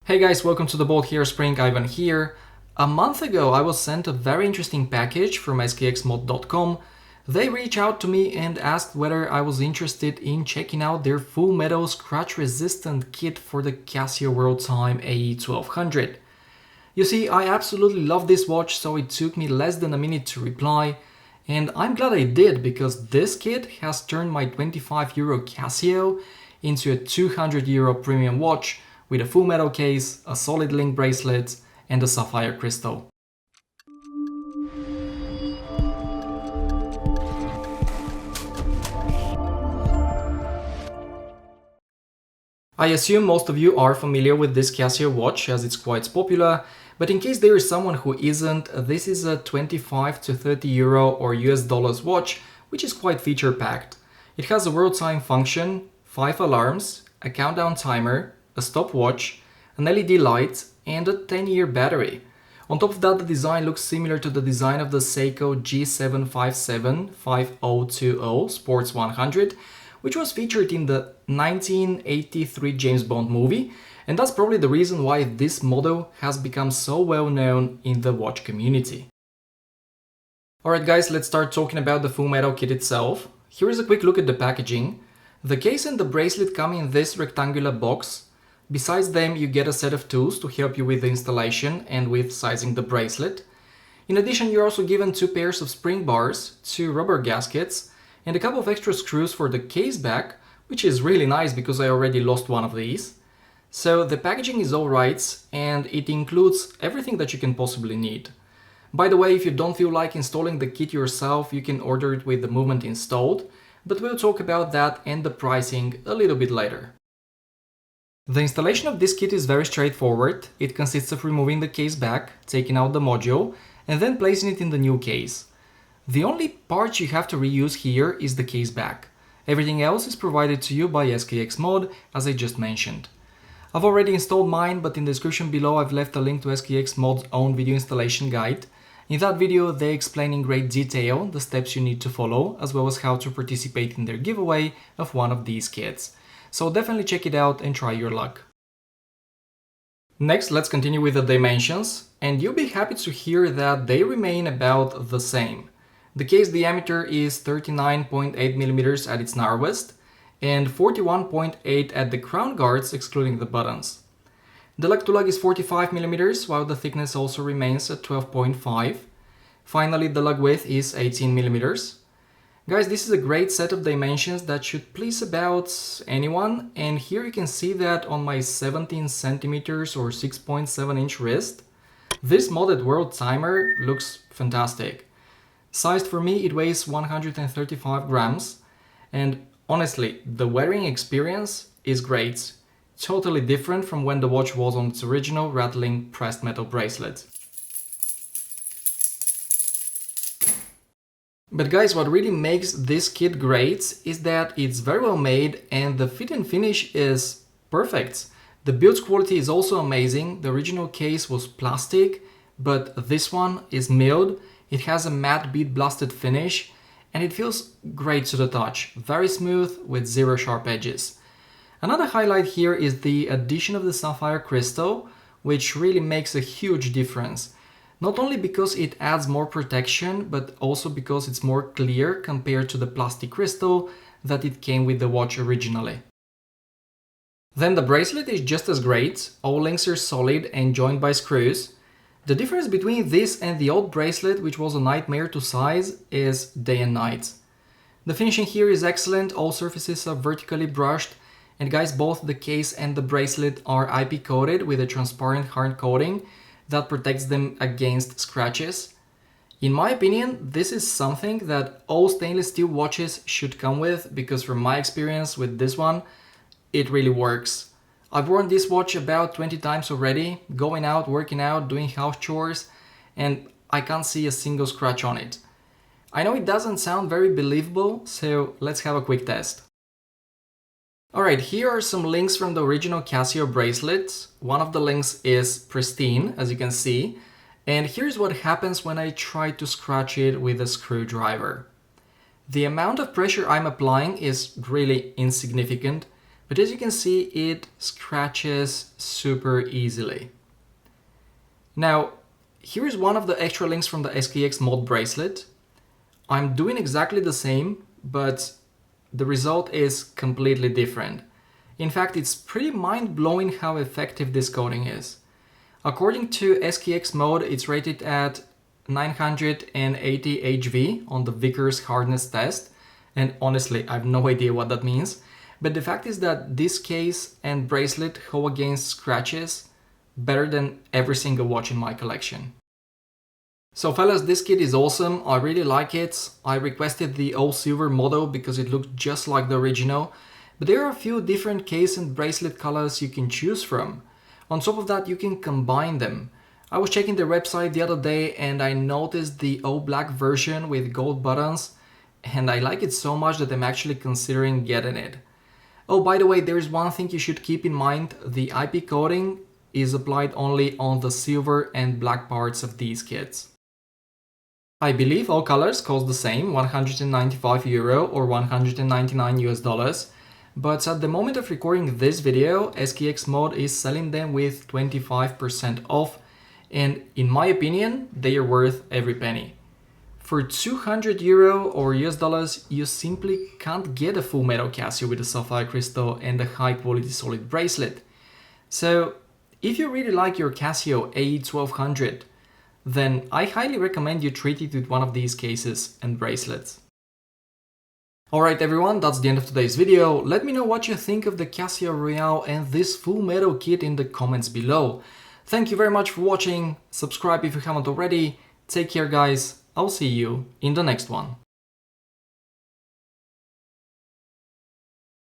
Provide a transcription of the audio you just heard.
Hey guys, welcome to the Bolt Hairspring. Ivan here. A month ago I was sent a very interesting package from SKXMOD.com. They reached out to me and asked whether I was interested in checking out their full metal scratch resistant kit for the Casio Worldtime AE1200. You see, I absolutely love this watch, so it took me less than a minute to reply, and I'm glad I did because this kit has turned my €25 Casio into a €200 premium watch with a full metal case, a solid link bracelet, and a sapphire crystal. I assume most of you are familiar with this Casio watch as it's quite popular, but in case there is someone who isn't, this is a 25 to 30 euro or US dollars watch, which is quite feature packed. It has a world time function, 5 alarms, a countdown timer, a stopwatch, an LED light, and a 10-year battery. On top of that, the design looks similar to the design of the Seiko G757-5020 Sports 100, which was featured in the 1983 James Bond movie, and that's probably the reason why this model has become so well known in the watch community. Alright guys, let's start talking about the full metal kit itself. Here is a quick look at the packaging. The case and the bracelet come in this rectangular box. Besides them, you get a set of tools to help you with the installation and with sizing the bracelet. In addition, you're also given 2 pairs of spring bars, 2 rubber gaskets, and a couple of extra screws for the case back, which is really nice because I already lost one of these. So the packaging is alright, and it includes everything that you can possibly need. By the way, if you don't feel like installing the kit yourself, you can order it with the movement installed, but we'll talk about that and the pricing a little bit later. The installation of this kit is very straightforward. It consists of removing the case back, taking out the module, and then placing it in the new case. The only part you have to reuse here is the case back. Everything else is provided to you by SKXMOD, as I just mentioned. I've already installed mine, but in the description below I've left a link to SKXMOD's own video installation guide. In that video they explain in great detail the steps you need to follow, as well as how to participate in their giveaway of one of these kits. So definitely check it out and try your luck. Next, let's continue with the dimensions, and you'll be happy to hear that they remain about the same. The case diameter is 39.8mm at its narrowest and 41.8 at the crown guards, excluding the buttons. The lug to lug is 45mm, while the thickness also remains at 12.5. Finally, the lug width is 18mm. Guys, this is a great set of dimensions that should please about anyone, and here you can see that on my 17cm or 6.7 inch wrist. This modded world timer looks fantastic. Sized for me, it weighs 135 grams, and honestly, the wearing experience is great. Totally different from when the watch was on its original rattling pressed metal bracelet. But guys, what really makes this kit great is that it's very well made and the fit and finish is perfect. The build quality is also amazing. The original case was plastic, but this one is milled. It has a matte bead blasted finish and it feels great to the touch. Very smooth with zero sharp edges. Another highlight here is the addition of the sapphire crystal, which really makes a huge difference. Not only because it adds more protection, but also because it's more clear compared to the plastic crystal that it came with the watch originally. Then the bracelet is just as great. All links are solid and joined by screws. The difference between this and the old bracelet, which was a nightmare to size, is day and night. The finishing here is excellent. All surfaces are vertically brushed, and guys, both the case and the bracelet are IP coated with a transparent hard coating that protects them against scratches. In my opinion, this is something that all stainless steel watches should come with, because from my experience with this one, it really works. I've worn this watch about 20 times already, going out, working out, doing house chores, and I can't see a single scratch on it. I know it doesn't sound very believable, so let's have a quick test. Alright, here are some links from the original Casio bracelet. One of the links is pristine, as you can see, and here's what happens when I try to scratch it with a screwdriver. The amount of pressure I'm applying is really insignificant, but as you can see, it scratches super easily. Now, here is one of the extra links from the SKXMOD bracelet. I'm doing exactly the same, but the result is completely different. In fact, it's pretty mind-blowing how effective this coating is. According to SKXMOD, it's rated at 980 HV on the Vickers hardness test, and honestly, I have no idea what that means. But the fact is that this case and bracelet hold against scratches better than every single watch in my collection. So fellas, this kit is awesome, I really like it. I requested the all silver model because it looked just like the original, but there are a few different case and bracelet colors you can choose from. On top of that, you can combine them. I was checking their website the other day and I noticed the all black version with gold buttons, and I like it so much that I'm actually considering getting it. Oh, by the way, there is one thing you should keep in mind. The IP coating is applied only on the silver and black parts of these kits. I believe all colors cost the same, €195 or $199 US, but at the moment of recording this video, SKXMOD is selling them with 25% off, and in my opinion, they are worth every penny. For €200 or US, you simply can't get a full metal Casio with a sapphire crystal and a high quality solid bracelet. So if you really like your Casio AE1200, then I highly recommend you treat it with one of these cases and bracelets. Alright everyone, that's the end of today's video. Let me know what you think of the Casio Royale and this full metal kit in the comments below. Thank you very much for watching, subscribe if you haven't already, take care guys, I'll see you in the next one.